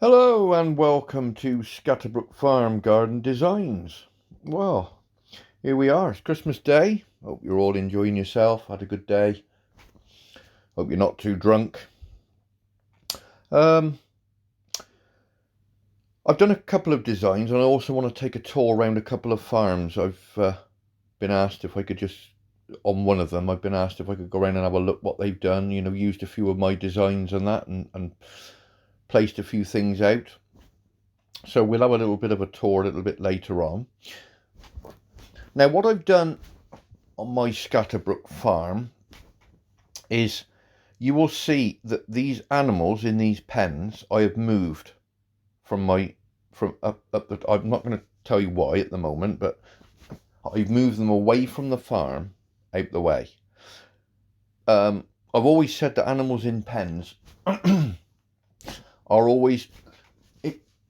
Hello and welcome to Scatterbrook Farm Garden Designs. Well, here we are. It's Christmas Day. Hope you're all enjoying yourself. Had a good day. Hope you're not too drunk. I've done a couple of designs and I also want to take a tour around a couple of farms. I've been asked if I could just, on one of them, I've been asked if I could go around and have a look what they've done. You know, used a few of my designs and that and placed a few things out. So we'll have a little bit of a tour a little bit later on. Now what I've done on my Scatterbrook farm is you will see that these animals in these pens I have moved from up the, I'm not going to tell you why at the moment, but I've moved them away from the farm out the way. I've always said that animals in pens are always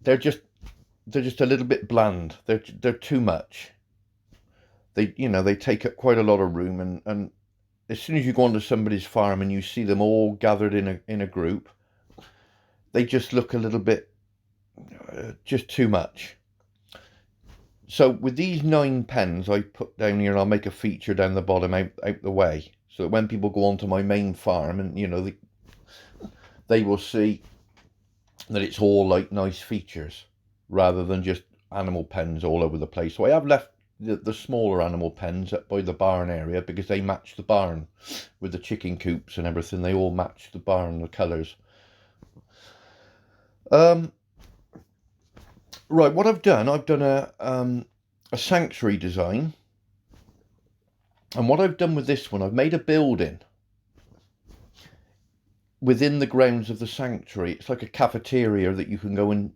they're just a little bit bland. They're too much. They take up quite a lot of room, and as soon as you go onto somebody's farm and you see them all gathered in a group, they just look a little bit just too much. So with these 9 pens I put down here, I'll make a feature down the bottom out the way, so that when people go onto my main farm and they will see that it's all like nice features rather than just animal pens all over the place. So I have left the smaller animal pens up by the barn area because they match the barn with the chicken coops and everything. They all match the barn, the colours. Right, what I've done a sanctuary design, and what I've done with this one, I've made a building within the grounds of the sanctuary. It's like a cafeteria that you can go in,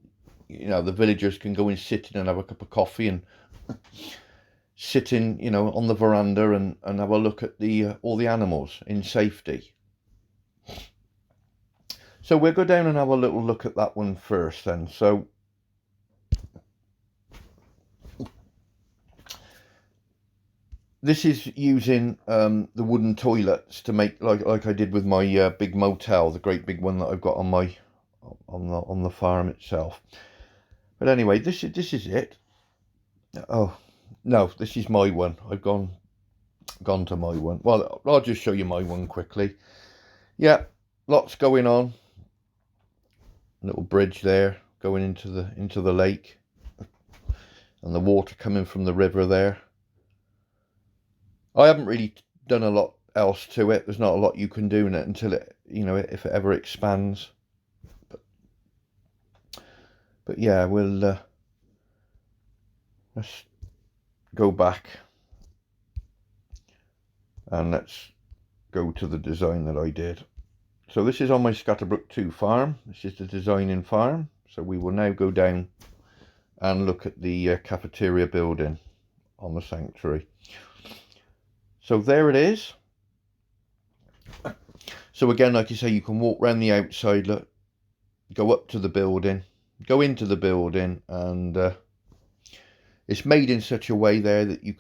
the villagers can go and sit in and have a cup of coffee and sit in, on the veranda and have a look at all the animals in safety. So we'll go down and have a little look at that one first then. So this is using the wooden toilets to make like I did with my big motel, the great big one that I've got on the farm itself. But anyway, this is it. Oh no, this is my one. I've gone to my one. Well, I'll just show you my one quickly. Yeah, lots going on. Little bridge there going into the lake, and the water coming from the river there. I haven't really done a lot else to it. There's not a lot you can do in it until it, if it ever expands. But yeah, we'll let's go back and let's go to the design that I did. So this is on my Scatterbrook 2 farm. This is the designing farm. So we will now go down and look at the cafeteria building on the sanctuary. So there it is. So again, like you say, you can walk around the outside, look, go up to the building, go into the building, and it's made in such a way there that you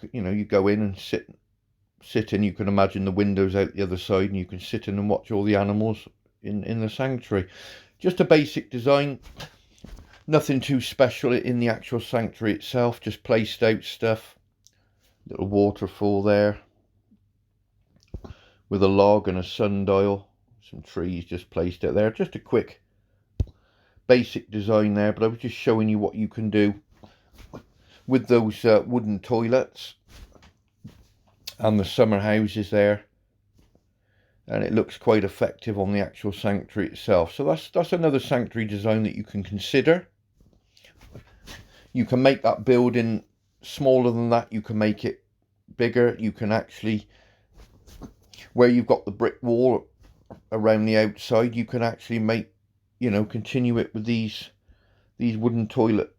go in and sit in. You can imagine the windows out the other side, and you can sit in and watch all the animals in the sanctuary. Just a basic design, nothing too special in the actual sanctuary itself, just placed out stuff. Little waterfall there with a log and a sundial, some trees just placed out there. Just a quick basic design there, but I was just showing you what you can do with those wooden toilets and the summer houses there, and it looks quite effective on the actual sanctuary itself. So that's another sanctuary design that you can consider. You can make that building smaller than that, you can make it bigger. You can actually, where you've got the brick wall around the outside, you can actually make, continue it with these wooden toilets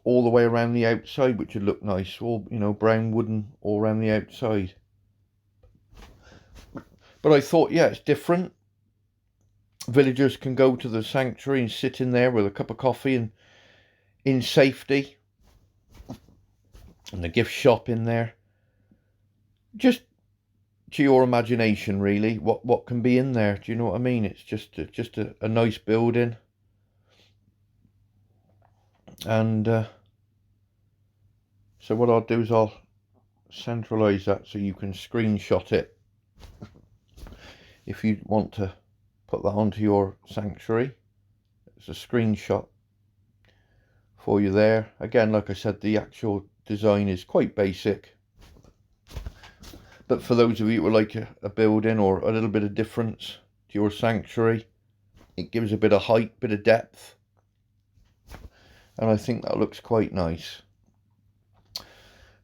all the way around the outside, which would look nice, all brown wooden all around the outside. But I thought, yeah, it's different. Villagers can go to the sanctuary and sit in there with a cup of coffee and in safety, and the gift shop in there. Just to your imagination, really, what can be in there. Do you know what I mean? It's just a nice building. And so what I'll do is I'll centralize that so you can screenshot it if you want to put that onto your Sanctuary. It's a screenshot for you there. Again, like I said, the actual design is quite basic, but for those of you who like a building or a little bit of difference to your Sanctuary, it gives a bit of height, bit of depth, and I think that looks quite nice.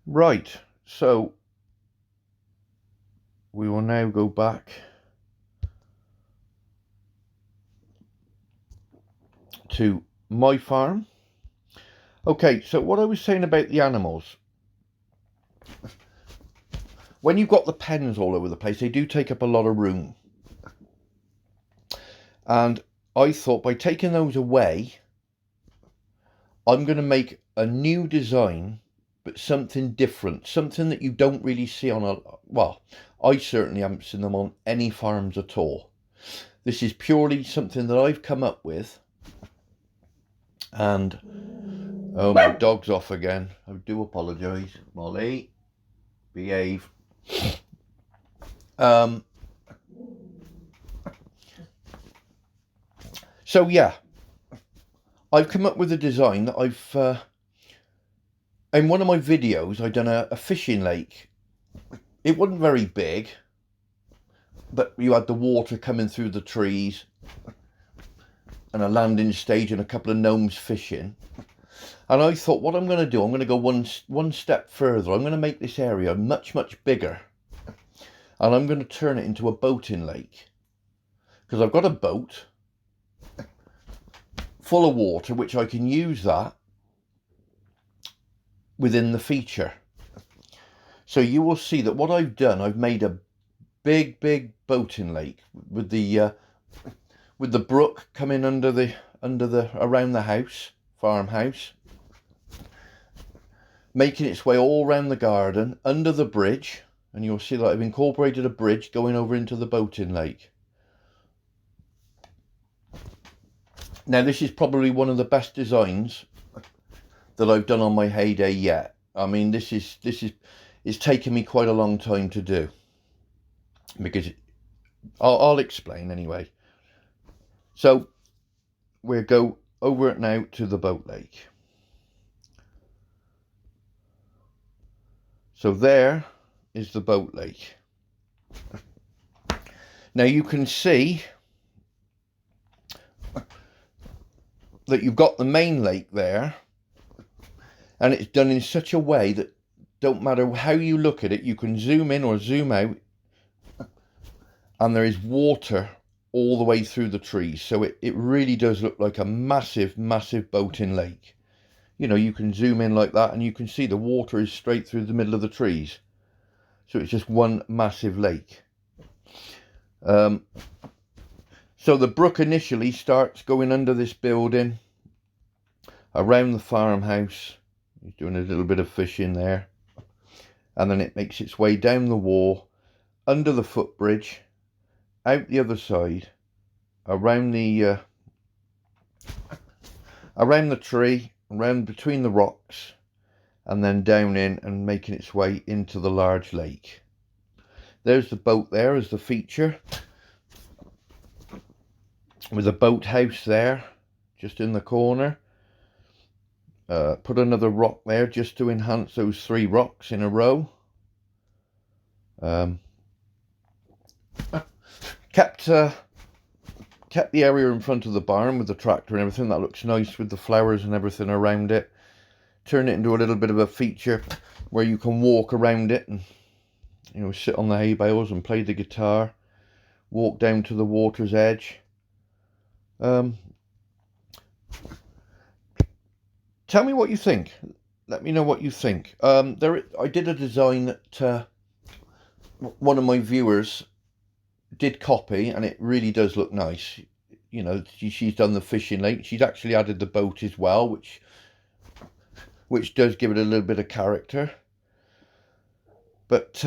Right, so we will now go back to my farm. Okay, so what I was saying about the animals, when you've got the pens all over the place, they do take up a lot of room. And I thought by taking those away, I'm going to make a new design, but something different, something that you don't really see on a, well, I certainly haven't seen them on any farms at all. This is purely something that I've come up with. And oh, my dog's off again. I do apologise. Molly, behave. So yeah, I've come up with a design that I've in one of my videos I've done a fishing lake. It wasn't very big, but you had the water coming through the trees and a landing stage and a couple of gnomes fishing. And I thought, what I'm going to do, I'm going to go one step further. I'm going to make this area much bigger, and I'm going to turn it into a boating lake, because I've got a boat full of water which I can use that within the feature. So you will see that what I've done, I've made a big boating lake with the brook coming around the house, farmhouse, making its way all around the garden, under the bridge, and you'll see that I've incorporated a bridge going over into the boating lake. Now this is probably one of the best designs that I've done on my heyday yet. I mean, this is it's taken me quite a long time to do, because I'll explain anyway. So we'll go over it now to the boat lake. So there is the boat lake. Now you can see that you've got the main lake there, and it's done in such a way that don't matter how you look at it, you can zoom in or zoom out, and there is water all the way through the trees. So it really does look like a massive boating lake. You know, you can zoom in like that and you can see the water is straight through the middle of the trees. So it's just one massive lake. So the brook initially starts going under this building, around the farmhouse. He's doing a little bit of fishing there. And then it makes its way down the wall, under the footbridge, out the other side, around the tree, around between the rocks, and then down in and making its way into the large lake. There's the boat there as the feature, with a boathouse there just in the corner. Put another rock there just to enhance those 3 rocks in a row. Kept the area in front of the barn with the tractor and everything. That looks nice with the flowers and everything around it. Turn it into a little bit of a feature where you can walk around it and, you know, sit on the hay bales and play the guitar, walk down to the water's edge. Tell me what you think. Let me know what you think. I did a design that one of my viewers did copy, and it really does look nice. You know, she's done the fishing lake. She's actually added the boat as well, which does give it a little bit of character. But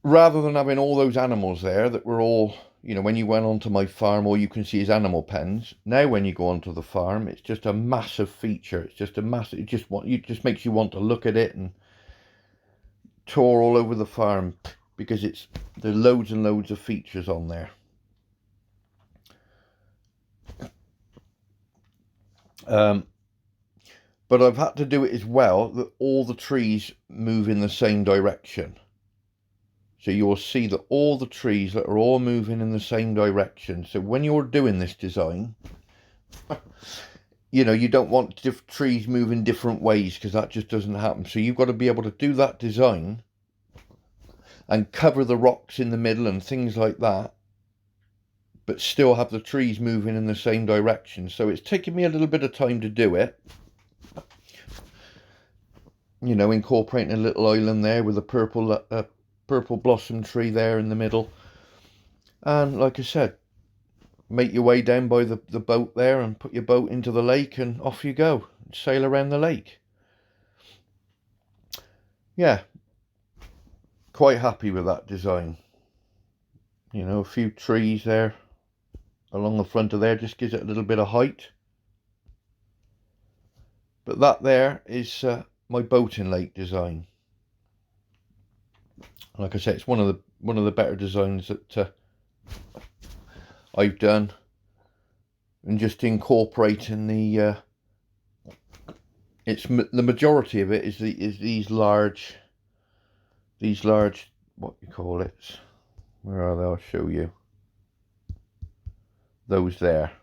rather than having all those animals there that were all, you know, when you went onto my farm, all you can see is animal pens. Now when you go onto the farm, it's just a massive feature. It's just a massive, it just makes you want to look at it and tour all over the farm, because there's loads and loads of features on there. But I've had to do it as well that all the trees move in the same direction. So you'll see that all the trees that are all moving in the same direction. So when you're doing this design, you know, you don't want trees moving different ways, because that just doesn't happen. So you've got to be able to do that design and cover the rocks in the middle and things like that, but still have the trees moving in the same direction. So it's taken me a little bit of time to do it. You know, incorporating a little island there with a purple blossom tree there in the middle. And like I said, make your way down by the boat there and put your boat into the lake and off you go. Sail around the lake. Yeah, quite happy with that design. You know, a few trees there along the front of there just gives it a little bit of height. But that there is my boating lake design. Like I said, it's one of the better designs that I've done, and just incorporating the majority of it is these large what you call it, where are they? I'll show you. Those there.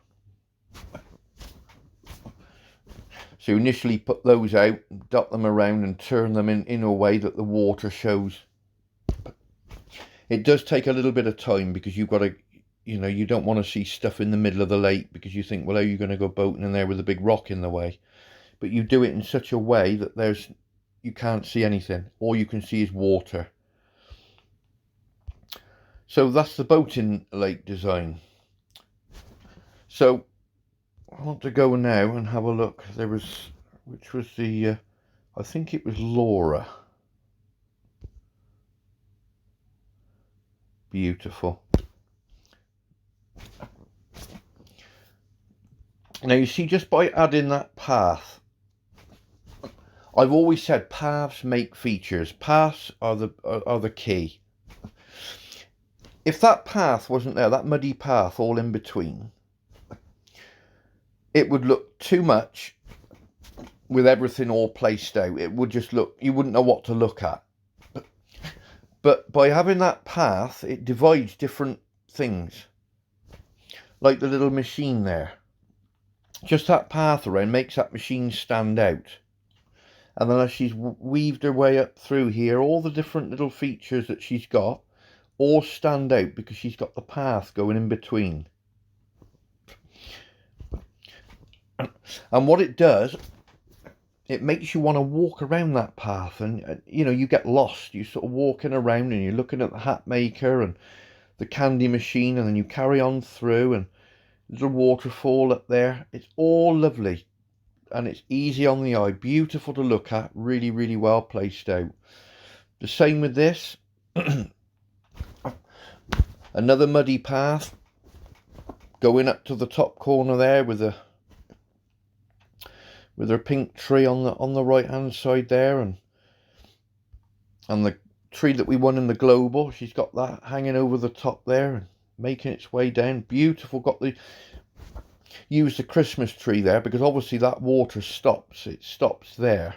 So you initially put those out, dot them around and turn them in a way that the water shows. It does take a little bit of time, because you've got to, you know, you don't want to see stuff in the middle of the lake, because you think, well, how are you going to go boating in there with a big rock in the way? But you do it in such a way that you can't see anything. All you can see is water. So that's the boating lake design. So I want to go now and have a look. Which was the, I think it was Laura. Beautiful. Now you see, just by adding that path, I've always said paths make features. Paths are the key. If that path wasn't there, that muddy path all in between, it would look too much with everything all placed out. It would just look, you wouldn't know what to look at. But by having that path, it divides different things. Like the little machine there. Just that path around makes that machine stand out. And then as she's weaved her way up through here, all the different little features that she's got all stand out because she's got the path going in between. And what it does, it makes you want to walk around that path, and you know, you get lost. You're sort of walking around and you're looking at the hat maker and the candy machine, and then you carry on through, and little waterfall up there. It's all lovely and it's easy on the eye, beautiful to look at, really, really well placed out. The same with this. Another muddy path going up to the top corner there with her pink tree on the right hand side there, and the tree that we won in the global, she's got that hanging over the top there and making its way down. Beautiful. Use the Christmas tree there because obviously that water stops. It stops there.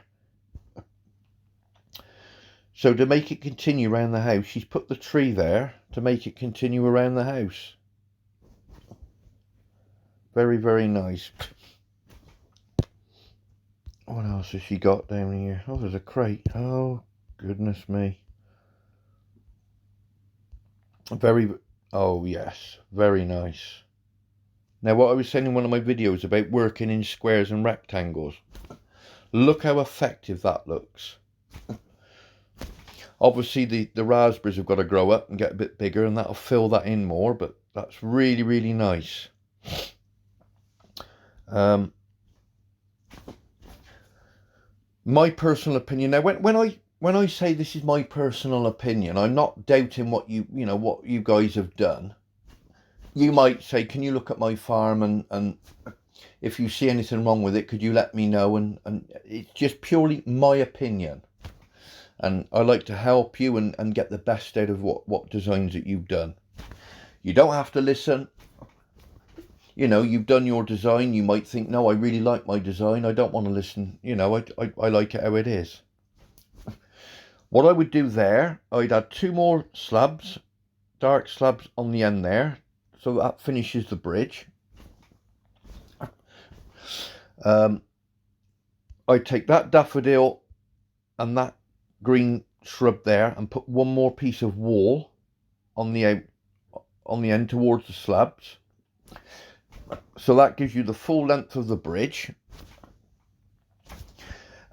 So to make it continue around the house, she's put the tree there to make it continue around the house. Very, very nice. What else has she got down here? Oh, there's a crate. Oh, goodness me. Oh yes, very nice. Now, what I was saying in one of my videos about working in squares and rectangles, look how effective that looks. Obviously the raspberries have got to grow up and get a bit bigger, and that'll fill that in more, but that's really, really nice. My personal opinion, now when I say this is my personal opinion, I'm not doubting what you guys have done. You might say, can you look at my farm, and if you see anything wrong with it, could you let me know? And it's just purely my opinion. And I like to help you and get the best out of what designs that you've done. You don't have to listen. You know, you've done your design. You might think, no, I really like my design. I don't want to listen. You know, I like it how it is. What I would do there, I'd add 2 more slabs, dark slabs on the end there. So that finishes the bridge. I'd take that daffodil and that green shrub there and put 1 more piece of wall on the end towards the slabs. So that gives you the full length of the bridge.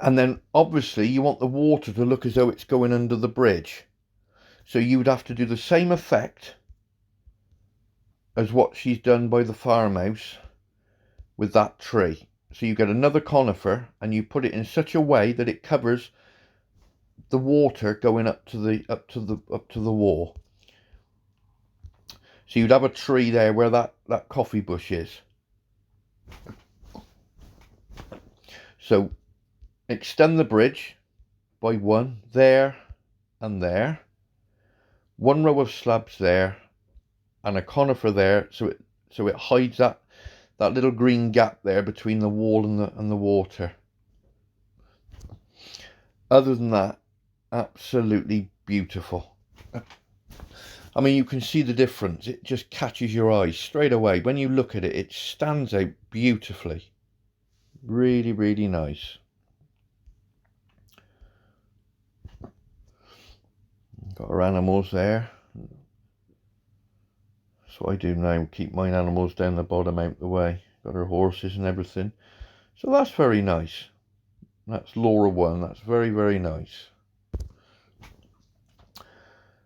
And then obviously you want the water to look as though it's going under the bridge. So you would have to do the same effect as what she's done by the farmhouse with that tree. So you get another conifer and you put it in such a way that it covers the water going up to the wall. So you'd have a tree there where that coffee bush is. So extend the bridge by 1 there and there. 1 row of slabs there and a conifer there, so it hides that little green gap there between the wall and the water. Other than that, absolutely beautiful. I mean, you can see the difference. It just catches your eye straight away. When you look at it, it stands out beautifully. Really, really nice. Got our animals there. That's what I do now, keep my animals down the bottom out the way. Got our horses and everything. So that's very nice. That's Laura 1. That's very, very nice.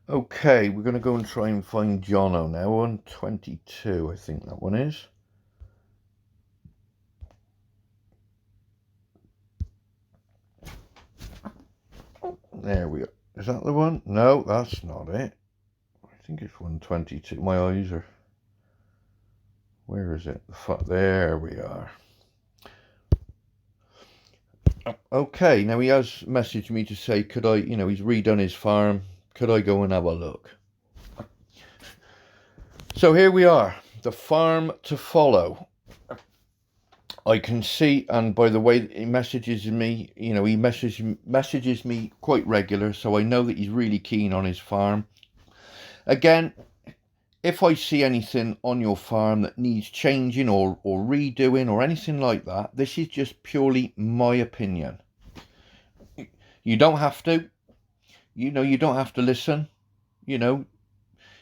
Okay, we're going to go and try and find Jono now. 122, I think that one is. There we are. Is that the one? No, that's not it. I think it's 122. My eyes are... Where is it? There we are. Okay, now he has messaged me to say, could I, you know, he's redone his farm. Could I go and have a look? So here we are. The farm to follow. I can see, and by the way he messages me, you know, he messages me quite regular, so I know that he's really keen on his farm. Again, if I see anything on your farm that needs changing or redoing or anything like that, this is just purely my opinion. You don't have to, you know, you don't have to listen, you know.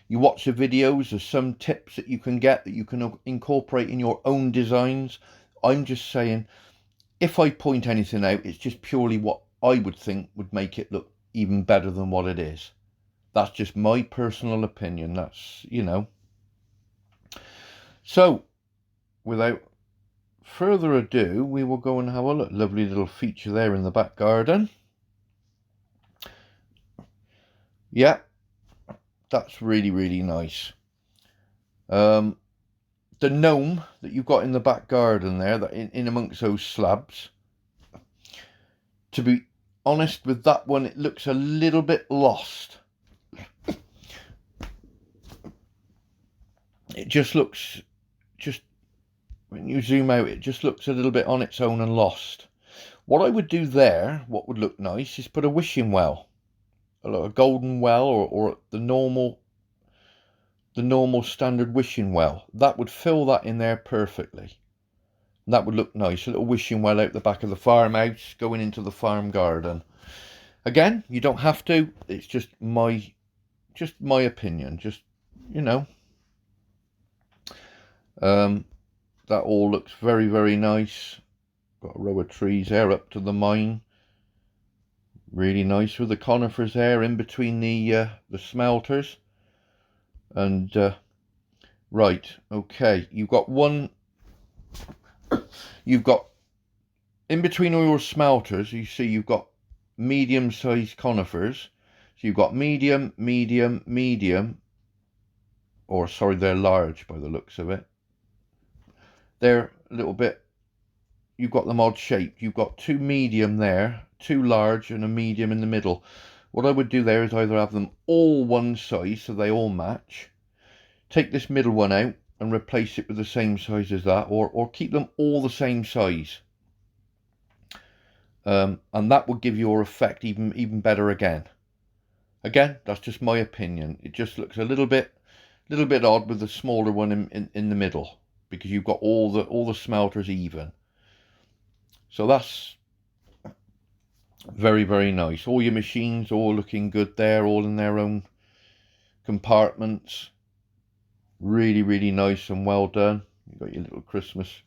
You watch the videos, there's some tips that you can get that you can incorporate in your own designs. I'm just saying, if I point anything out, it's just purely what I would think would make it look even better than what it is. That's just my personal opinion. That's, you know. So, without further ado, we will go and have a look. Lovely little feature there in the back garden. Yeah, that's really, really nice. The gnome that you've got in the back garden there, that in amongst those slabs, to be honest with that one, it looks a little bit lost. It just looks, when you zoom out, it just looks a little bit on its own and lost. What I would do there, what would look nice, is put a wishing well, a golden well, or the normal standard wishing well. That would fill that in there perfectly. And that would look nice. A little wishing well out the back of the farmhouse going into the farm garden. Again, you don't have to. It's just my opinion. Just, you know. That all looks very, very nice. Got a row of trees there up to the mine. Really nice with the conifers there in between the smelters. And right, okay, you've got in between all your smelters, you see you've got medium-sized conifers. So you've got medium, medium, medium, or sorry, they're large by the looks of it. They're a little bit, you've got them odd shaped. You've got two medium there, two large and a medium in the middle. What I would do there is either have them all one size so they all match, take this middle one out and replace it with the same size as that, or keep them all the same size. And that will give your effect even better again. Again, that's just my opinion. It just looks a little bit odd with the smaller one in the middle, because you've got all the smelters even. So that's very, very nice. All your machines all looking good there, all in their own compartments. Really, really nice and well done. You've got your little Christmas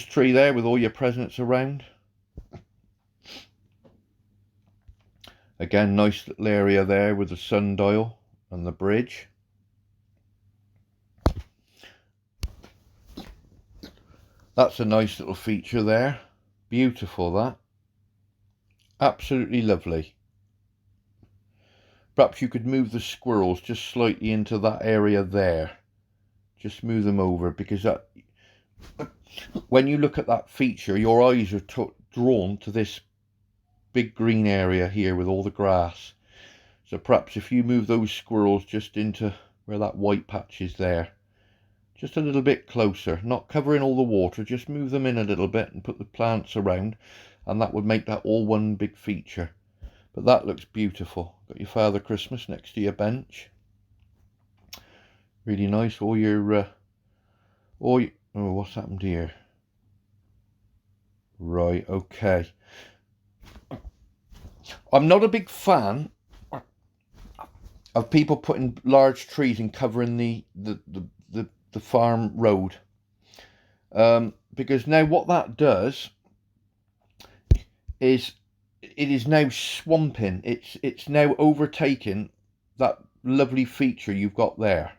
tree there with all your presents around. Again, nice little area there with the sundial and the bridge. That's a nice little feature there. Beautiful, that. Absolutely lovely. Perhaps you could move the squirrels just slightly into that area there. Just move them over, because that, when you look at that feature, your eyes are drawn to this big green area here with all the grass. So perhaps if you move those squirrels just into where that white patch is there, just a little bit closer, not covering all the water, just move them in a little bit and put the plants around, and that would make that all one big feature. But that looks beautiful. Got your Father Christmas next to your bench. Really nice. All your oh, what's happened here? Right, okay. I'm not a big fan of people putting large trees and covering the farm road, because now what that does is it is now swamping. It's now overtaking that lovely feature you've got there.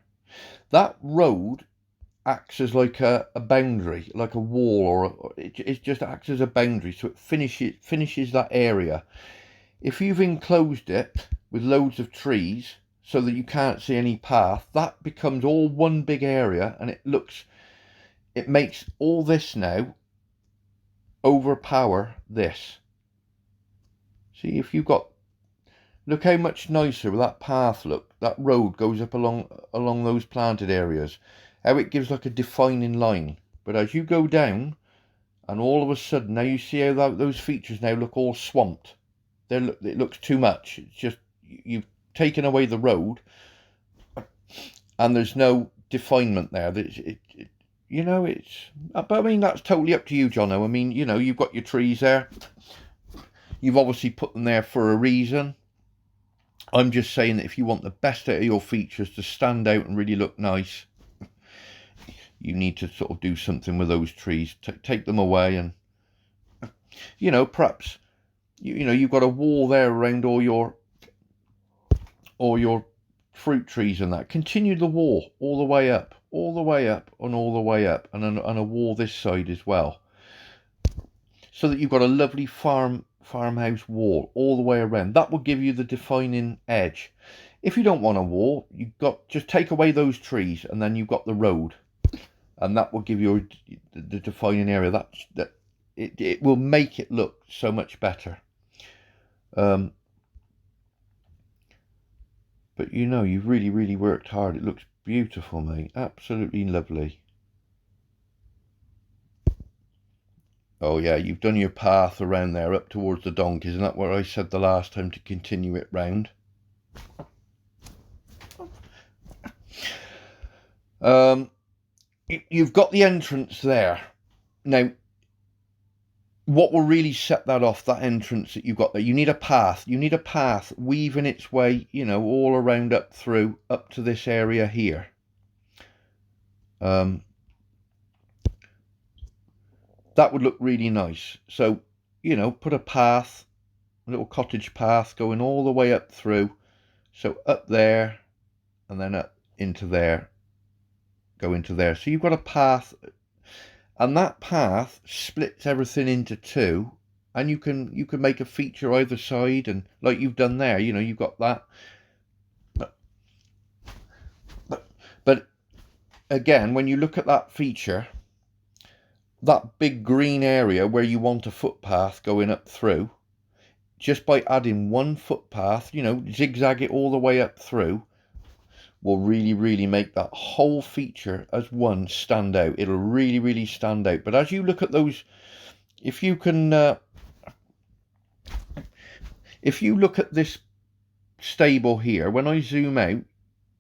That road acts as like a boundary, like a wall, or it just acts as a boundary, so it finishes that area. If you've enclosed it with loads of trees so that you can't see any path, that becomes all one big area, and it makes all this now overpower this. See, if you've got, look how much nicer with that path, look, that road goes up along those planted areas, how it gives like a defining line. But as you go down, and all of a sudden, now you see how those features now look all swamped. It looks too much. It's just, you've taken away the road, and there's no definement there. You know, but I mean, that's totally up to you, Jono. I mean, you know, you've got your trees there. You've obviously put them there for a reason. I'm just saying that if you want the best out of your features to stand out and really look nice, you need to sort of do something with those trees. Take them away, and, you know, perhaps, you know, you've got a wall there around all your fruit trees and that. Continue the wall all the way up, and all the way up, and a wall this side as well, so that you've got a lovely farmhouse wall all the way around. That will give you the defining edge. If you don't want a wall, just take away those trees, and then you've got the road, and that will give you the defining area. It will make it look so much better. But you know, you've really, really worked hard. It looks beautiful, mate. Absolutely lovely. Oh yeah, you've done your path around there up towards the donkeys. Isn't that what I said the last time, to continue it round? You've got the entrance there. Now, what will really set that off, that entrance that you've got there, you need a path. You need a path weaving its way, you know, all around up to this area here. That would look really nice. So, you know, put a path, a little cottage path going all the way up through. So up there, and then up into there, go into there. So you've got a path, and that path splits everything into two, and you can make a feature either side, and like you've done there, you know, you've got that. But again, when you look at that feature, that big green area where you want a footpath going up through, just by adding one footpath, you know, zigzag it all the way up through, will really make that whole feature as one stand out. It'll really stand out. But as you look at those, if you look at this stable here, when I zoom out,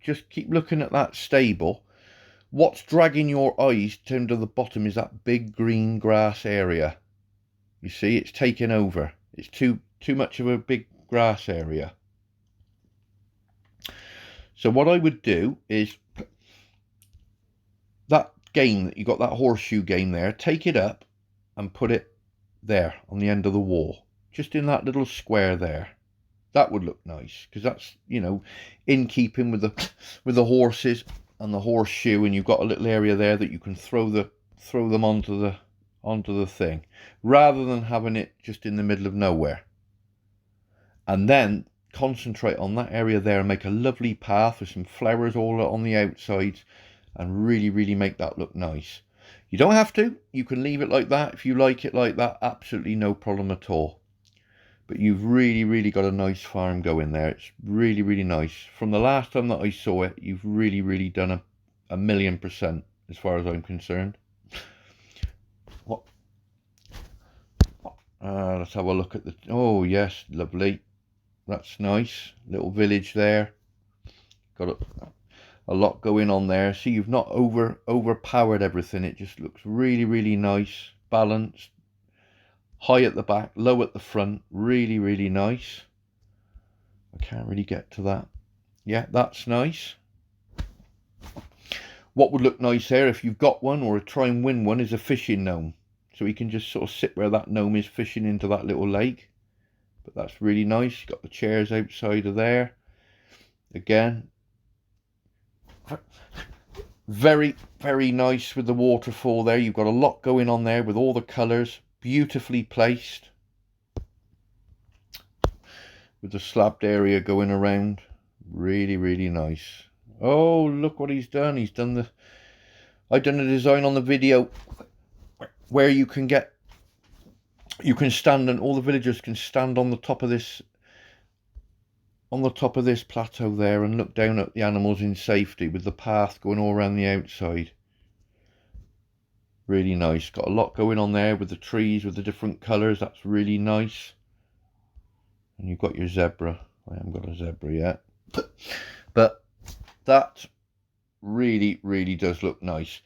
just keep looking at that stable. What's dragging your eyes down to the bottom is that big green grass area. You see, it's taken over. It's too much of a big grass area. So what I would do is, that game that you got, that horseshoe game there, take it up and put it there on the end of the wall, just in that little square there. That would look nice, because that's, you know, in keeping with the horses and the horseshoe, and you've got a little area there that you can throw them onto the thing, rather than having it just in the middle of nowhere. And then concentrate on that area there and make a lovely path with some flowers all on the outsides, and really make that look nice. You don't have to, you can leave it like that if you like it like that, absolutely no problem at all. But you've really got a nice farm going there. It's really nice. From the last time that I saw it, you've really done a 1,000,000% as far as I'm concerned. What? Let's have a look at the, oh yes, lovely. That's nice. Little village there. Got a lot going on there. See, you've not overpowered everything. It just looks really nice, balanced. High at the back, low at the front. Really nice. I can't really get to that. Yeah, that's nice. What would look nice there, if you've got one, or try and win one, is a fishing gnome. So he can just sort of sit where that gnome is, fishing into that little lake. But that's really nice. You've got the chairs outside of there. Again, very nice with the waterfall there. You've got a lot going on there with all the colours, beautifully placed, with the slabbed area going around. Really nice. Oh, look what he's done. I've done a design on the video where you can stand, and all the villagers can stand on the top of this plateau there and look down at the animals in safety, with the path going all around the outside. Really nice. Got a lot going on there with the trees, with the different colours. That's really nice. And you've got your zebra. I haven't got a zebra yet. But that really does look nice.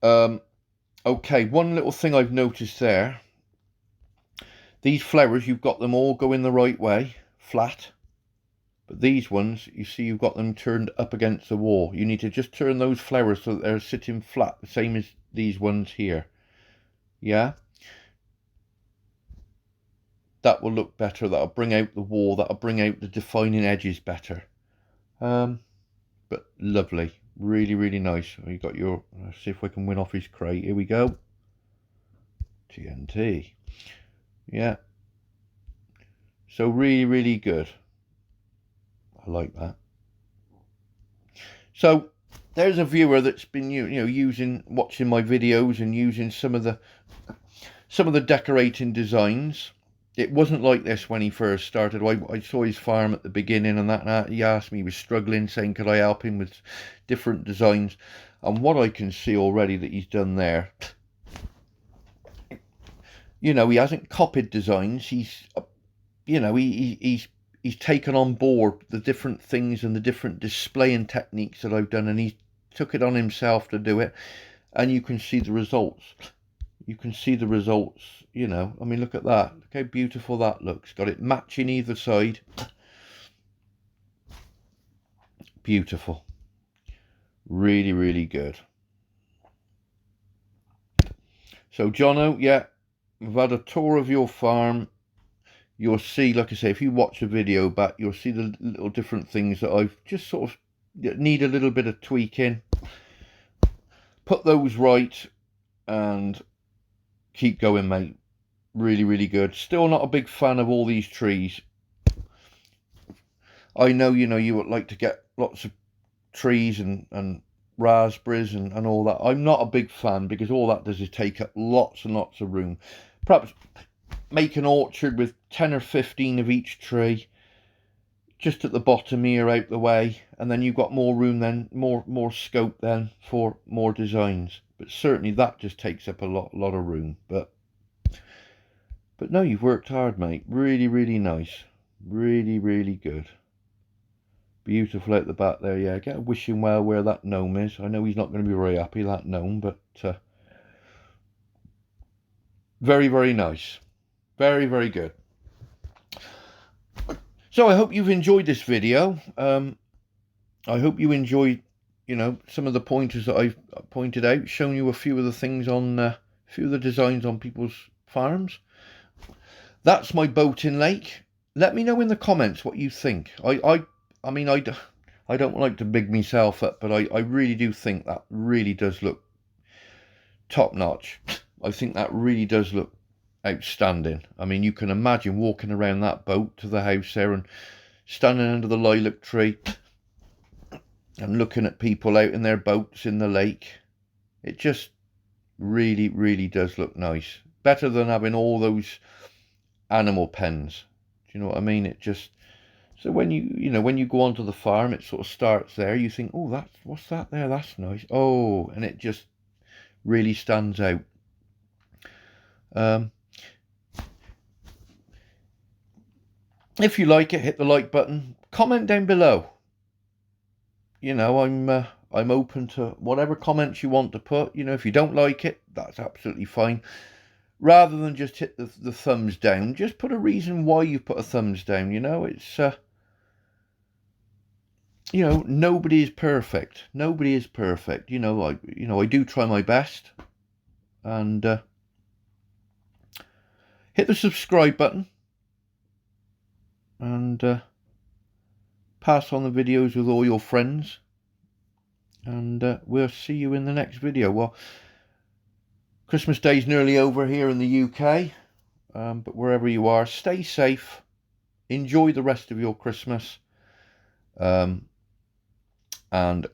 Okay, one little thing I've noticed there. These flowers, you've got them all going the right way, flat. But these ones, you see, you've got them turned up against the wall. You need to just turn those flowers so that they're sitting flat, the same as these ones here. Yeah? That will look better. That'll bring out the wall. That'll bring out the defining edges better. But lovely. Really nice. You got your, let's see if we can win off his crate. Here we go. TNT. Yeah. So really good. I like that. So there's a viewer that's been watching my videos and using some of the decorating designs. It wasn't like this when he first started. I saw his farm at the beginning, and he asked me, he was struggling, saying could I help him with different designs. And what I can see already that he's done there, he hasn't copied designs. He's taken on board the different things and the different displaying techniques that I've done, and he took it on himself to do it. And you can see the results. I mean, look at that. Look how beautiful that looks. Got it matching either side. Beautiful. Really good. So, Jono, yeah, we've had a tour of your farm. You'll see, like I say, if you watch the video back, you'll see the little different things that I've just sort of need a little bit of tweaking. Put those right and keep going, mate. Really good. Still not a big fan of all these trees. I know, you would like to get lots of trees and raspberries and all that. I'm not a big fan because all that does is take up lots and lots of room. Perhaps make an orchard with 10 or 15 of each tree just at the bottom here out the way, and then you've got more room then, more scope then for more designs. But certainly that just takes up a lot of room. But no, you've worked hard, mate. Really, really nice. Really, really good. Beautiful out the back there. Yeah, get a wishing well where that gnome is. I know he's not going to be very happy, that gnome, but very, very nice. Very, very good. So I hope you've enjoyed this video. I hope you enjoyed, some of the pointers that I've pointed out, shown you a few of the things on, a few of the designs on people's farms. That's my boating lake. Let me know in the comments what you think. I mean, I don't like to big myself up, but I really do think that really does look top notch. I think that really does look outstanding. I mean, you can imagine walking around that boat to the house there and standing under the lilac tree and looking at people out in their boats in the lake. It just really, really does look nice. Better than having all those animal pens. Do you know what I mean? It just, so when when you go onto the farm, it sort of starts there. You think, oh, what's that there? That's nice. Oh, and it just really stands out. If you like it, hit the like button. Comment down below. I'm open to whatever comments you want to put. If you don't like it, that's absolutely fine. Rather than just hit the thumbs down, just put a reason why you put a thumbs down. It's nobody is perfect. Nobody is perfect. I do try my best. And hit the subscribe button. And pass on the videos with all your friends. And we'll see you in the next video. Well, Christmas Day's nearly over here in the UK. But wherever you are, stay safe. Enjoy the rest of your Christmas. And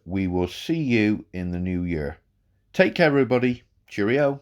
we will see you in the new year. Take care, everybody. Cheerio.